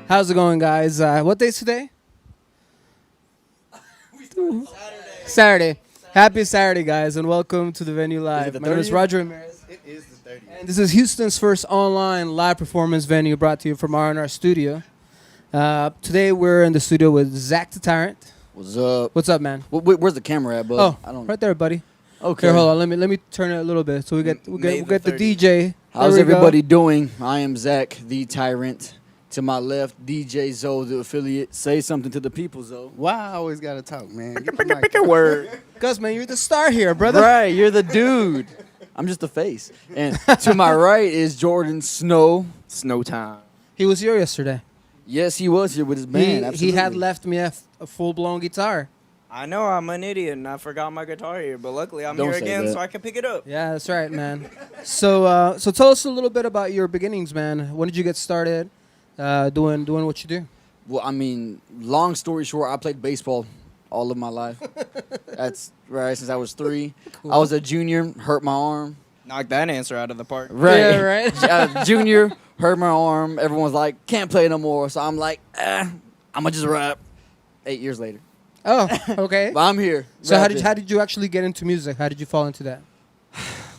How's it going, guys? What day's today? Saturday. Happy Saturday, guys, and welcome to the venue live. the My name is 30th? Roger Ramirez, It is the 30th. and this is Houston's first online live performance venue brought to you from R&R Studio. Today we're in the studio with Zak The Tyrant. What's up? What's up, man? Where's the camera at, bud? Oh, I don't. right there, buddy. Okay. Here, hold on. Let me turn it a little bit so we get the 30th. DJ. How's There we go. everybody doing? I am Zak The Tyrant. To my left, DJ Zoe, the affiliate. Say something to the people, Zoe. Why I always gotta talk, man? Get Pick the a, mic pick a word. Gus, man, you're the star here, brother. Right, you're the dude. I'm just the face. And to my right is Jordan Snow. Snow time. He was here yesterday. Yes, he was here with his band. He had absolutely. left me a full-blown guitar. I know I'm an idiot and I forgot my guitar here, but luckily I'm Don't here say again that. so I can pick it up. Yeah, that's right, man. So tell us a little bit about your beginnings, man. When did you get started doing what you do? Well, I mean, long story short, I played baseball all of my life. That's right, since I was 3. Cool. I was a junior, hurt my arm. Knock that answer out of the park. Right. Yeah, right. Junior, hurt my arm. Everyone's like, can't play no more. So I'm like, I'm going to just rap. 8 years later. Oh, okay. But I'm here. So rapping. how did you actually get into music? How did you fall into that?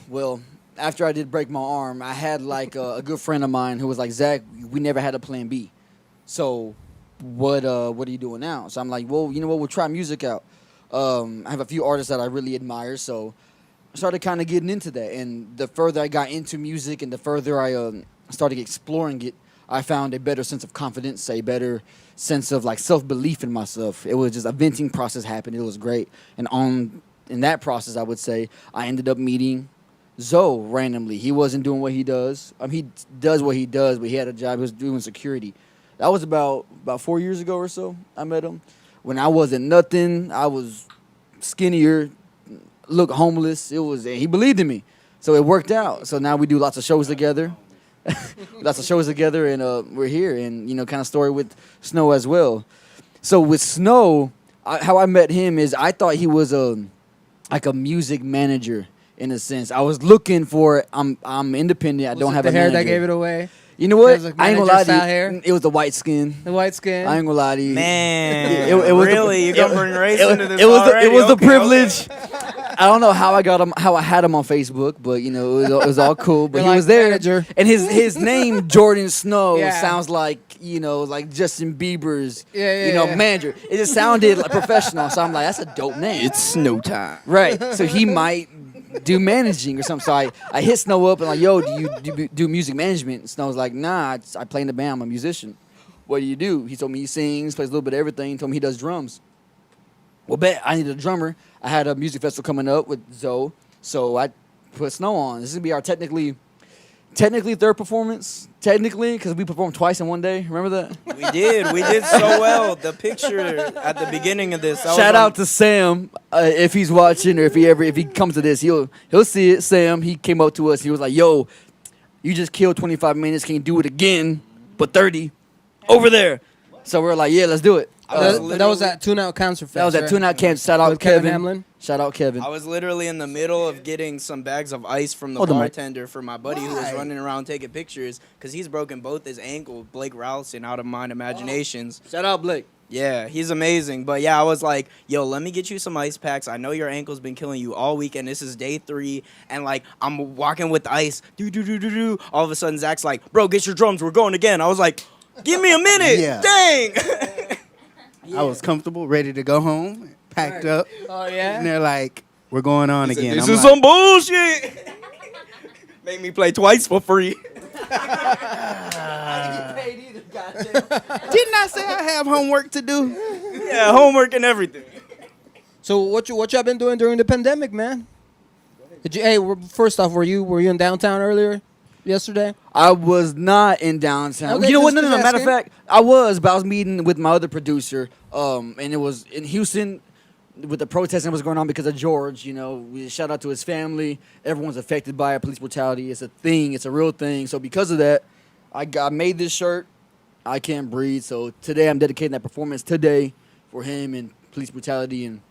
Well, after I did break my arm, I had like a good friend of mine who was like, Zach, we never had a plan B. So what are you doing now? So I'm like, well, you know what? We'll try music out. I have a few artists that I really admire, so I started kind of getting into that. And the further I got into music and the further I started exploring it, I found a better sense of confidence, a better sense of like self-belief in myself. It was just a venting process happened. It was great. And in that process, I would say, I ended up meeting Zoe randomly. He wasn't doing what he does. He does what he does, but he had a job. He was doing security. That was about 4 years ago or so. I met him when I wasn't nothing. I was skinnier, looked homeless. He believed in me, so it worked out. So now we do lots of shows together. And we're here. And kind of story with Snow as well. So with Snow, how I met him is I thought he was like a music manager. In a sense, I was looking for. I'm independent. I don't have the a hair manager. that gave it away. You know what? It was like I ain't gonna lie manager to you. style hair? It was the white skin. The white skin. I ain't gonna lie to you. Man, It was really? You gonna bring race into this It was already? the Okay, privilege. I don't know how I got him, how I had him on Facebook, but it was all cool. But You're he like was there, manager. and his name Jordan Snow Yeah. sounds like like Justin Bieber's Yeah. manager. It just sounded like professional, so I'm like, that's a dope name. It's snow time. Right. So he might do managing or something. So I hit Snow up and like, yo, do you do music management? And Snow's like, nah, I play in the band. I'm a musician. What do? He told me he sings, plays a little bit of everything. He told me he does drums. Well, bet I needed a drummer. I had a music festival coming up with Zoe, so I put Snow on. This is gonna be our technically third performance. Technically, because we performed twice in one day. Remember that? We did so well. The picture at the beginning of this. Shout out to Sam if he's watching or if he comes to this, he'll see it. Sam, he came up to us. He was like, "Yo, you just killed 25 minutes. Can you do it again, but 30 over there?" So we're like, "Yeah, let's do it." That was at Tune Out Concert Fest. That was at right? Tune Out Camp. Shout out With Kevin Kevin. Hamlin? Shout out Kevin. I was literally in the middle of getting some bags of ice from the Oh, the mic. bartender for my buddy who was running around taking pictures because he's broken both his ankle. Blake Ralston, out of Mind Imaginations. Shout out Blake. Yeah, he's amazing. But yeah, I was like, yo, let me get you some ice packs. I know your ankle's been killing you all weekend. This is day 3. And like, I'm walking with the ice. Do. All of a sudden, Zach's like, bro, get your drums. We're going again. I was like, give me a minute. Yeah. Dang. I was comfortable, ready to go home, packed up, Oh yeah. and they're like, "We're going on again." This I'm is like, some bullshit. Make me play twice for free. Didn't I say I have homework to do? Yeah, homework and everything. So what y'all been doing during the pandemic, man? First off, were you in downtown earlier yesterday? I was not in downtown. Okay, You know what? just- No. just Matter of asking. fact, I was, but I was meeting with my other producer, and it was in Houston with the protesting that was going on because of George. We shout out to his family. Everyone's affected by it. Police brutality. It's a thing. It's a real thing. So because of that, I made this shirt. I Can't Breathe. So today I'm dedicating that performance today for him and police brutality and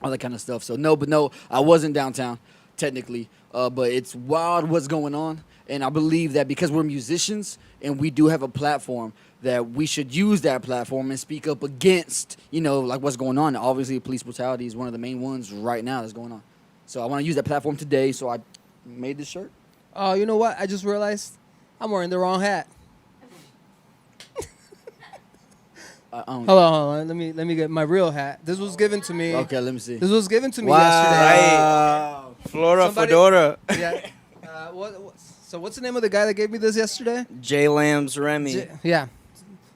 all that kind of stuff. So no, I wasn't downtown. technically. But it's wild what's going on. And I believe that because we're musicians and we do have a platform, that we should use that platform and speak up against, like what's going on. Obviously, police brutality is one of the main ones right now that's going on. So I want to use that platform today, so I made this shirt. Oh, you know what? I just realized I'm wearing the wrong hat. Hold on. Let me get my real hat. This was given to me. Okay, let me see. This was given to me Wow. yesterday. Flora Somebody- Fedora. Yeah. So what's the name of the guy that gave me this yesterday? J Lamb's Remy. Yeah.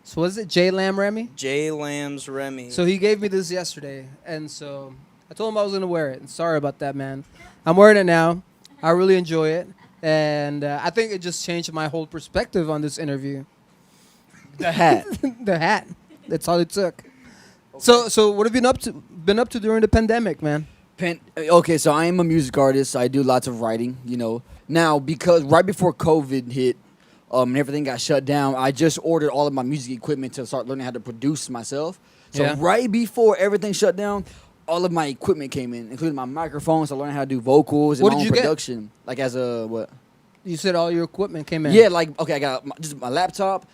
So what is it? J Lamb Remy? J Lamb's Remy. So he gave me this yesterday, and so I told him I was gonna wear it. And sorry about that, man. I'm wearing it now. I really enjoy it, and I think it just changed my whole perspective on this interview. The hat. The hat. That's all it took. Okay. So what have you been up to during the pandemic, man? Okay, so I am a music artist. I do lots of writing, Now, because right before COVID hit and everything got shut down, I just ordered all of my music equipment to start learning how to produce myself. So Yeah. right before everything shut down, all of my equipment came in, including my microphones. So I learned how to do vocals and What my did own you get? production. Like as a what? You said all your equipment came in. Yeah, like, okay, I got just my laptop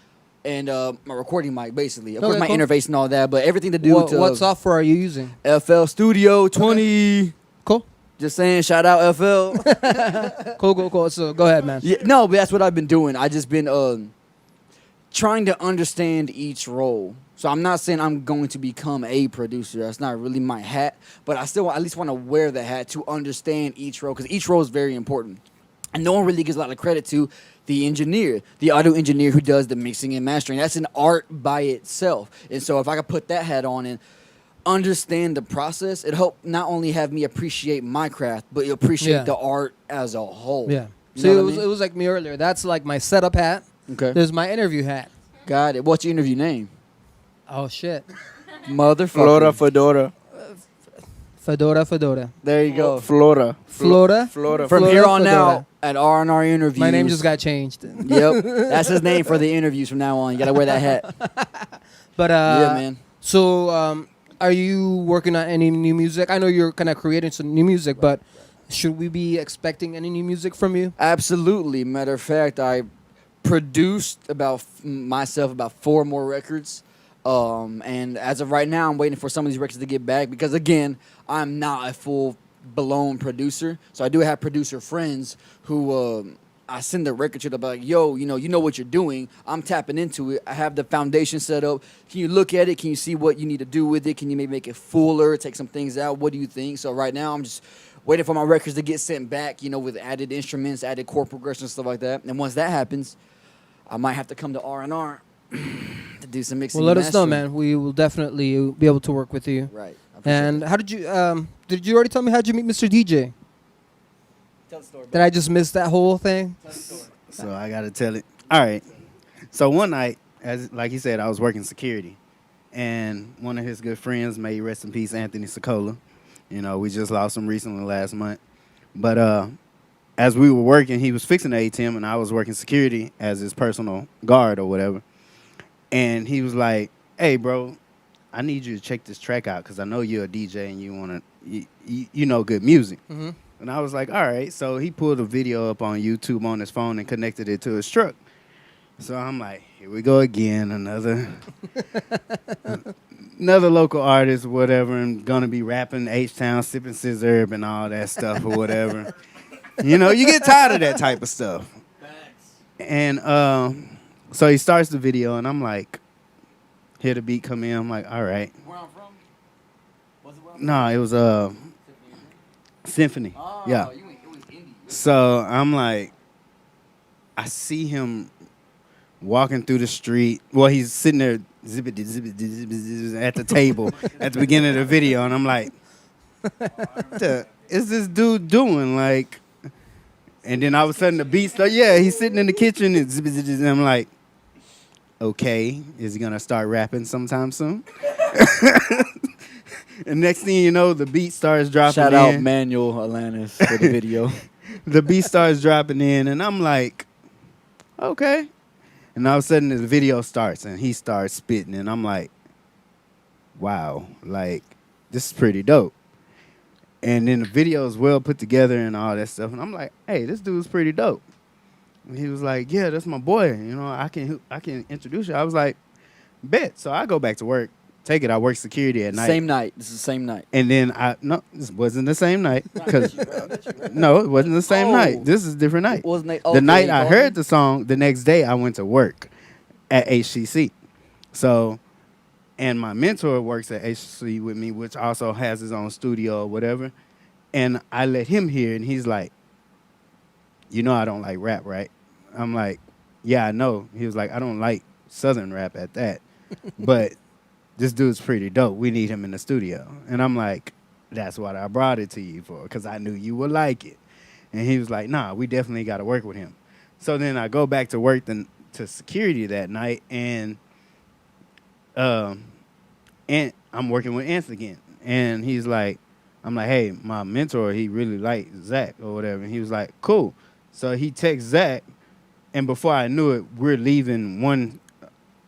and my recording mic, basically. Of course, Okay, my cool. interface and all that, but everything to do to What software are you using? FL Studio 20. Cool. Just saying, shout out FL. Cool. So go ahead, man. Yeah, no, but that's what I've been doing. I just been trying to understand each role. So I'm not saying I'm going to become a producer. That's not really my hat. But I still at least want to wear the hat to understand each role, because each role is very important. And no one really gives a lot of credit to the engineer, the audio engineer who does the mixing and mastering. That's an art by itself. And so if I could put that hat on and understand the process, it helped not only have me appreciate my craft, but appreciate the art as a whole. Yeah. You See, know it what was I mean? it was like me earlier. That's like my setup hat. Okay. There's my interview hat. Got it. What's your interview name? Oh shit. Motherfucker. Flora Fedora. Fedora. There you go. Flora. Flora. Flora. From Flora here on Fedora. out, at R&R interviews. My name just got changed. Yep. That's his name for the interviews from now on. You got to wear that hat. But Yeah, man. So are you working on any new music? I know you're kind of creating some new music, but should we be expecting any new music from you? Absolutely. Matter of fact, I produced myself about 4 more records. And as of right now, I'm waiting for some of these records to get back because, again, I'm not a full-blown producer. So I do have producer friends who I send the record to. They'll be like, yo, you know what you're doing. I'm tapping into it. I have the foundation set up. Can you look at it? Can you see what you need to do with it? Can you maybe make it fuller, take some things out? What do you think? So right now, I'm just waiting for my records to get sent back, with added instruments, added chord progression, stuff like that. And once that happens, I might have to come to R&R to do some mixing. Well, let and us know, mastering. man. We will definitely be able to work with you. Right. I appreciate And that. how did you already tell me how'd you meet Mr. DJ? Tell the story, Did I just miss that whole thing? So I gotta tell it. All right. So one night, like he said, I was working security, and one of his good friends, may he rest in peace, Anthony Sokola. We just lost him recently last month. But as we were working, he was fixing the ATM, and I was working security as his personal guard or whatever. And he was like, "Hey, bro, I need you to check this track out because I know you're a DJ and you know good music." Mm-hmm. And I was like, all right. So he pulled a video up on YouTube on his phone and connected it to his truck. So I'm like, here we go again, another local artist or whatever, and gonna be rapping H-Town, sipping scissor and all that stuff or whatever. You get tired of that type of stuff. And so he starts the video, and I'm like, hear the beat come in. I'm like, all right. Where I'm from? Was it where I'm No, it was Symphony. Oh, Yeah. it was indie. So I'm like, I see him walking through the street. Well, he's sitting there at the table at the beginning of the video, and I'm like, what the is this dude doing? Like, and then all of a sudden the beat starts. Yeah, he's sitting in the kitchen, and I'm like, okay, is he gonna start rapping sometime soon? And next thing you know, the beat starts dropping Shout in. out Manuel Alanis for the video. The beat starts dropping in, and I'm like, okay. And all of a sudden, the video starts, and he starts spitting, and I'm like, wow, like, this is pretty dope. And then the video is well put together and all that stuff. And I'm like, hey, this dude's pretty dope. And he was like, yeah, that's my boy. You know, I can introduce you. I was like, bet. So I go back to work. Take it. I work security at night. Same night. This is the same night. And then this wasn't the same night. Cause no, it wasn't the same night. This is a different night. Wasn't it? The night I heard the song, the next day I went to work at HCC. So, and my mentor works at HCC with me, which also has his own studio or whatever. And I let him hear, and he's like, you know I don't like rap, right? I'm like, yeah, I know. He was like, I don't like Southern rap at that. But this dude's pretty dope. We need him in the studio. And I'm like, that's what I brought it to you for, because I knew you would like it. And he was like, nah, we definitely got to work with him. So then I go back to work to security that night, and I'm working with Ants again. And he's like, I'm like, hey, my mentor, he really liked Zach or whatever. And he was like, cool. So he texts Zach, and before I knew it, we're leaving one.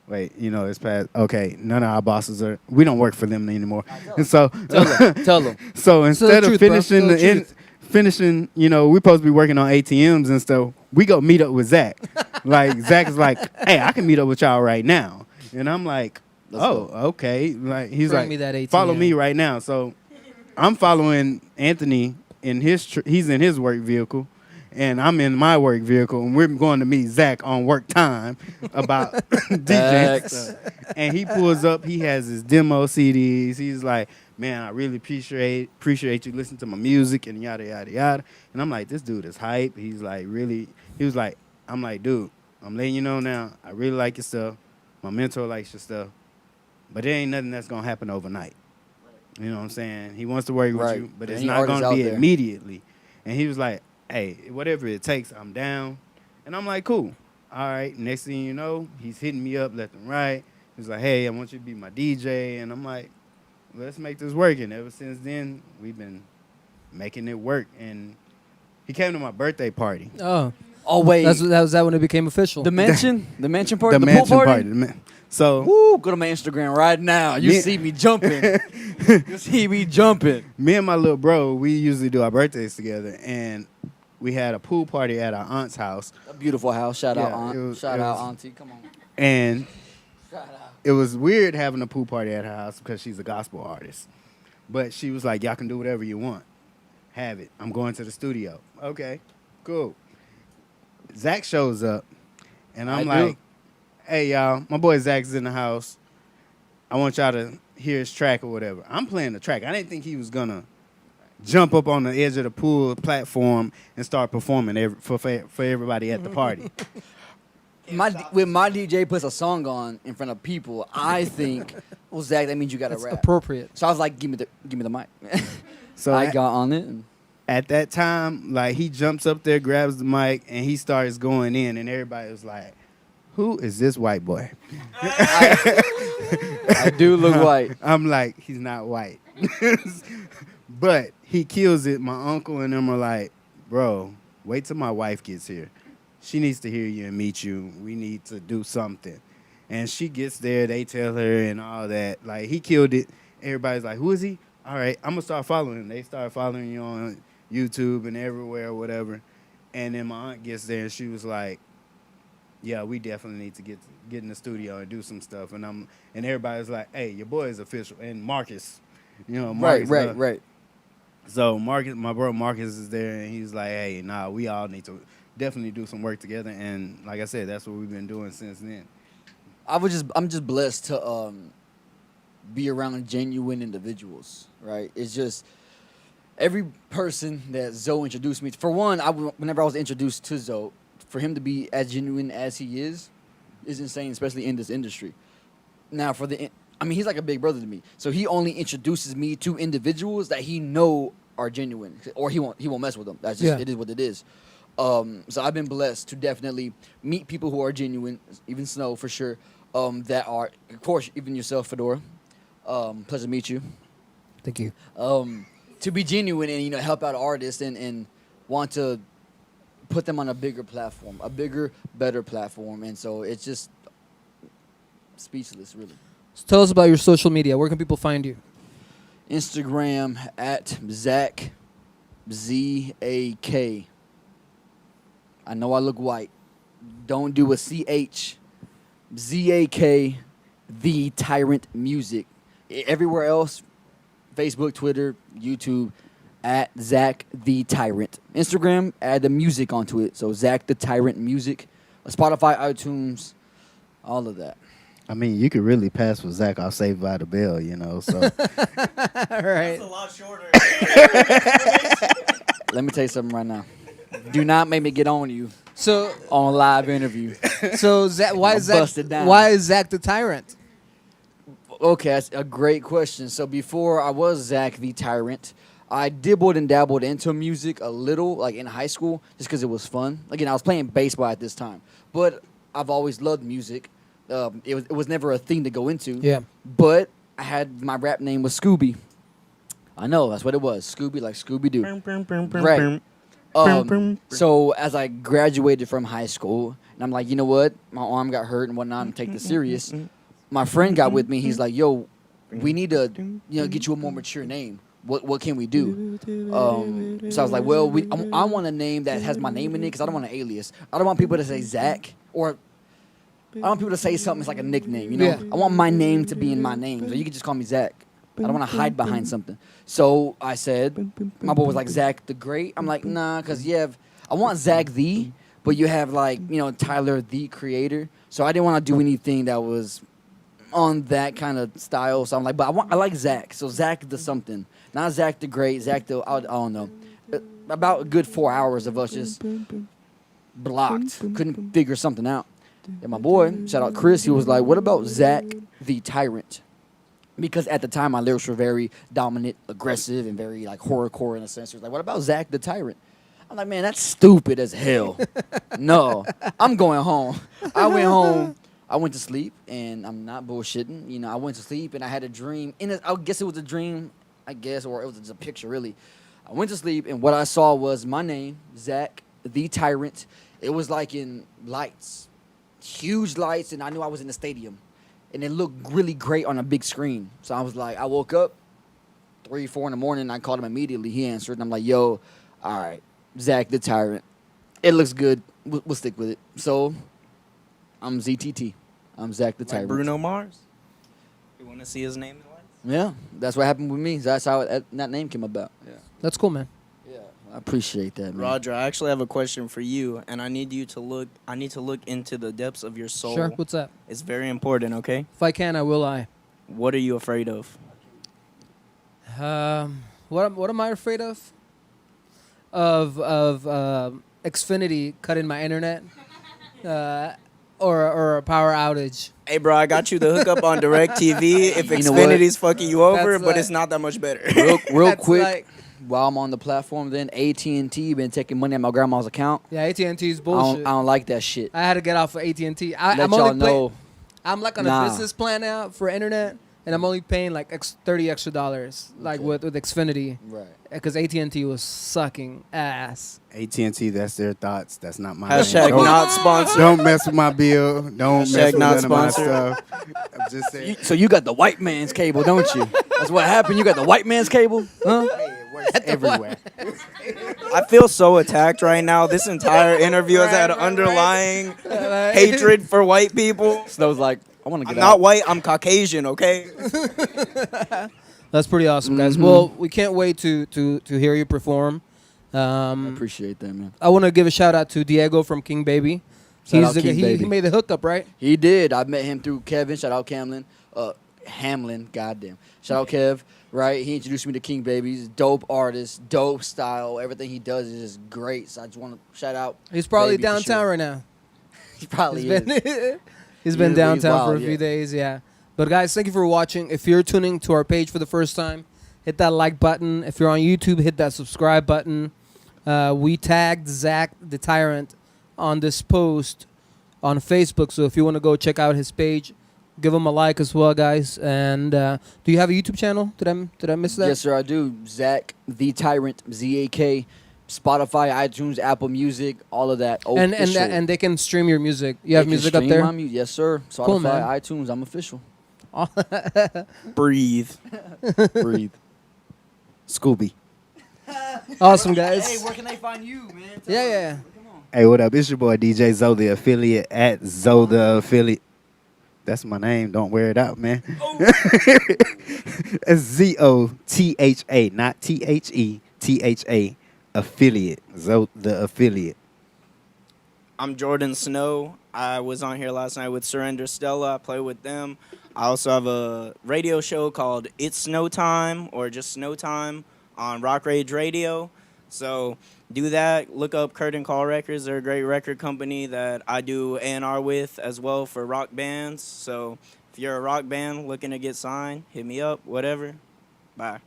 Wait, it's past. Okay, none of our bosses we don't work for them anymore. And so Tell them. So instead the of truth, bro. finishing, we're supposed to be working on ATMs and stuff. We go meet up with Zach. Like Zach is like, hey, I can meet up with y'all right now. And I'm like, okay. Like he's Bring like, me that ATM. follow me right now. So I'm following Anthony in he's in his work vehicle. And I'm in my work vehicle, and we're going to meet Zach on work time about DJing stuff. And he pulls up. He has his demo CDs. He's like, man, I really appreciate you listening to my music and yada, yada, yada. And I'm like, this dude is hype. He's like, really. He was like, I'm like, dude, I'm letting you know now. I really like your stuff. My mentor likes your stuff. But there ain't nothing that's going to happen overnight. You know what I'm saying? He wants to work with you, but it's not going to be immediately. And he was like, hey, whatever it takes, I'm down. And I'm like, cool. All right. Next thing you know, he's hitting me up left and right. He's like, hey, I want you to be my DJ. And I'm like, let's make this work. And ever since then, we've been making it work. And he came to my birthday party. Oh, wait. that was that when it became official. The mansion party? The pool mansion party? So, woo, go to my Instagram right now. You see me jumping. You see me jumping. Me and my little bro, we usually do our birthdays together. And we had a pool party at our aunt's house. A beautiful house. Shout out, Yeah, aunt. Shout out, auntie. Come on. And Shout out. it was weird having a pool party at her house because she's a gospel artist. But she was like, y'all can do whatever you want. Have it. I'm going to the studio. Okay, cool. Zach shows up, and I'm like, hey, y'all, my boy Zach's in the house. I want y'all to hear his track or whatever. I'm playing the track. I didn't think he was going to jump up on the edge of the pool platform and start performing for everybody at the party. When my DJ puts a song on in front of people, I think, well, Zach, that means you got to That's rap. appropriate. So I was like, give me the mic. So I got on it. And at that time, like, he jumps up there, grabs the mic, and he starts going in, and everybody was like, who is this white boy? I do look white. I'm like, he's not white. But he kills it. My uncle and them are like, bro, wait till my wife gets here. She needs to hear you and meet you. We need to do something. And she gets there. They tell her and all that. Like, he killed it. Everybody's like, who is he? All right, I'm going to start following him. They start following you on YouTube and everywhere or whatever. And then my aunt gets there, and she was like, yeah, we definitely need to get in the studio and do some stuff. And everybody's like, hey, your boy is official. And Marcus, Marcus. Right. So Marcus, my bro Marcus is there, and he's like, hey, nah, we all need to definitely do some work together. And like I said, that's what we've been doing since then. I'm just blessed to be around genuine individuals, right? It's just every person that Zoe introduced me to. For one, whenever I was introduced to Zoe, for him to be as genuine as he is insane, especially in this industry. Now, he's like a big brother to me, so he only introduces me to individuals that he know are genuine, or he won't mess with them. That's just It is what it is. So I've been blessed to definitely meet people who are genuine, even Snow for sure. That are, of course, even yourself, Fedora. Pleasure to meet you. Thank you. To be genuine and help out artists and want to put them on a bigger platform, a bigger, better platform, and so it's just speechless, really. So tell us about your social media. Where can people find you? Instagram at Zak ZAK. I know I look white. Don't do a CH. ZAK The Tyrant Music. Everywhere else, Facebook, Twitter, YouTube, at Zak The Tyrant. Instagram, add the music onto it. So Zak The Tyrant Music. Spotify, iTunes, all of that. I mean, you could really pass with Zach off Saved by the Bell, you know. So All right. That's a lot shorter. Let me tell you something right now. Do not make me get on you So, on a live interview. Why I'll is Zach? bust it down. Why is Zak the Tyrant? Okay, that's a great question. So before I was Zak the Tyrant, I dibbled and dabbled into music a little, like in high school, just because it was fun. Again, I was playing baseball at this time, but I've always loved music. It was never a thing to go into. Yeah. But I had my rap name was Scooby. I know that's what it was, Scooby, like Scooby Doo. Right. So as I graduated from high school, and I'm like, you know what, my arm got hurt and whatnot, and take this serious. My friend got with me. He's like, yo, we need to, get you a more mature name. What can we do? So I was like, well, I want a name that has my name in it because I don't want an alias. I don't want people to say Zach, or I don't want people to say something that's like a nickname. Yeah. I want my name to be in my name, so you can just call me Zach. I don't want to hide behind something. So I said, my boy was like, Zak the Great. I'm like, nah, because I want Zak the, but you have like, Tyler the Creator. So I didn't want to do anything that was on that kind of style. So I'm like, but I like Zach. So Zak the something. Not Zak the Great, Zak the, I don't know. About a good 4 hours of us just blocked. Couldn't figure something out. And my boy, shout out Chris, he was like, what about Zak the Tyrant? Because at the time, my lyrics were very dominant, aggressive, and very like horrorcore in a sense. He was like, what about Zak the Tyrant? I'm like, man, that's stupid as hell. No, I'm going home. I went home. I went to sleep, and I'm not bullshitting. I went to sleep, and I had a dream. I guess it was a dream, or it was a picture, really. I went to sleep, and what I saw was my name, Zak the Tyrant. It was like in lights, huge lights, and I knew I was in the stadium. And it looked really great on a big screen. So I was like, I woke up 3, 4 in the morning, and I called him immediately. He answered, and I'm like, yo, all right, Zak the Tyrant. It looks good. We'll stick with it. So I'm ZTT. I'm Zak the Like Tyrant. Bruno Mars. You want to see his name in the lights? Yeah, that's what happened with me. That's how that name came about. Yeah, That's cool, man. I appreciate that, man. Roger, I actually have a question for you, and I need to look into the depths of your soul. Sure. What's that? It's very important, okay? If I can, I will. What are you afraid of? What am I afraid of? Of Xfinity cutting my internet, or a power outage. Hey, bro, I got you the hookup on DirecTV if You know what? Xfinity's fucking you over, That's but like- it's not that much better. Real That's quick, like- while I'm on the platform, then AT&T been taking money out my grandma's account. Yeah, AT&T is I bullshit. don't like that shit. I had to get off of AT&T. Let I'm y'all only know. I'm like on Nah. a business plan now for internet, and I'm only paying like $30 extra, like Okay. with Xfinity, Right. because AT&T was sucking ass. AT&T, that's their thoughts. That's not mine. Hashtag Don't- not sponsored. Don't mess with my bill. Don't Hashtag mess with not none of my sponsored. stuff. I'm just saying. So you got the white man's cable, don't you? That's what happened. You got the white man's cable, huh? Hey, it works everywhere. I feel so attacked right now. This entire interview has had an underlying hatred for white people. Snow's like, I want to I'm get not out. white, I'm Caucasian, okay? That's pretty awesome, guys. Mhm. Well, we can't wait to hear you perform. I appreciate that, man. I want to give a shout out to Diego from King Baby. Shout out the King he Baby. made the hookup, right? He did. I met him through Kevin. Shout out Hamlin. Goddamn. Shout out Kev. Right. He introduced me to King Baby. He's a dope artist, dope style. Everything he does is just great. So I just want to shout out. He's probably Baby for downtown sure. right now. He probably He's is. been he's He been is, downtown he's wild, for a few yeah. days, yeah. But guys, thank you for watching. If you're tuning to our page for the first time, hit that like button. If you're on YouTube, hit that subscribe button. We tagged Zak the Tyrant on this post on Facebook, so if you want to go check out his page, give him a like as well, guys. And do you have a YouTube channel? Did I miss that? Yes, sir, I do. Zak the Tyrant, ZAK, Spotify, iTunes, Apple Music, all of that. And Official. and they can stream your music. You have They can music up stream there? my yes, sir. Spotify, Cool, man. iTunes, I'm official. Breathe. Breathe. Scooby. Awesome, guys. Hey, where can they find you, man? Tell Yeah, us. yeah. Come on. Hey, what up? It's your boy DJ Zo, the affiliate at Zo the affiliate. That's my name. Don't wear it out, man. It's ZOTHA, not THETHA. Affiliate. Zo the affiliate. I'm Jordan Snow. I was on here last night with Surrender Stella. I play with them. I also have a radio show called It's Snow Time or just Snow Time on Rock Rage Radio. So do that. Look up Curtain Call Records. They're a great record company that I do A&R with as well for rock bands. So if you're a rock band looking to get signed, hit me up, whatever. Bye.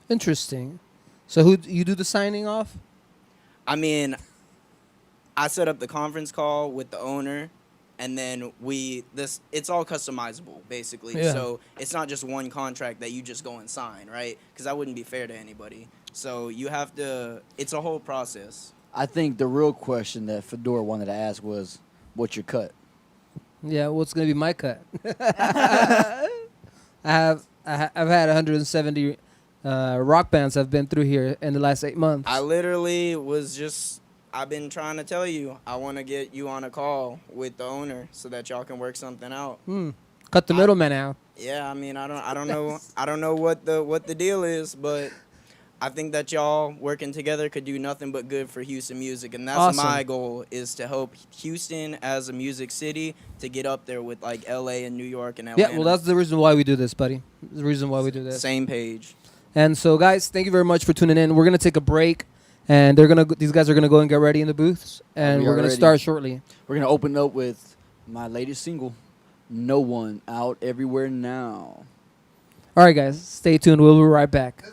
Interesting. So who you do the signing off? I mean, I set up the conference call with the owner, and then it's all customizable, basically. Yeah. So it's not just one contract that you just go and sign, right? Because that wouldn't be fair to anybody. So you have to, it's a whole process. I think the real question that Fedora wanted to ask was, what's your cut? Yeah, what's gonna be my cut? I've had 170 rock bands I've been through here in the last 8 months. I literally I've been trying to tell you, I want to get you on a call with the owner so that y'all can work something out. Cut the middleman out. Yeah, I mean, I don't know what the deal is, but I think that y'all working together could do nothing but good for Houston music, and that's Awesome. my goal, is to help Houston as a music city to get up there with like LA and New York and Atlanta. Yeah, well, that's the reason why we do this, buddy. The reason why we do this. Same page. And so, guys, thank you very much for tuning in. We're gonna take a break, and these guys are gonna go and get ready in the booths, and We we're are gonna ready. start shortly. We're going to open up with my latest single, No One, out everywhere now. All right, guys, stay tuned. We'll be right back.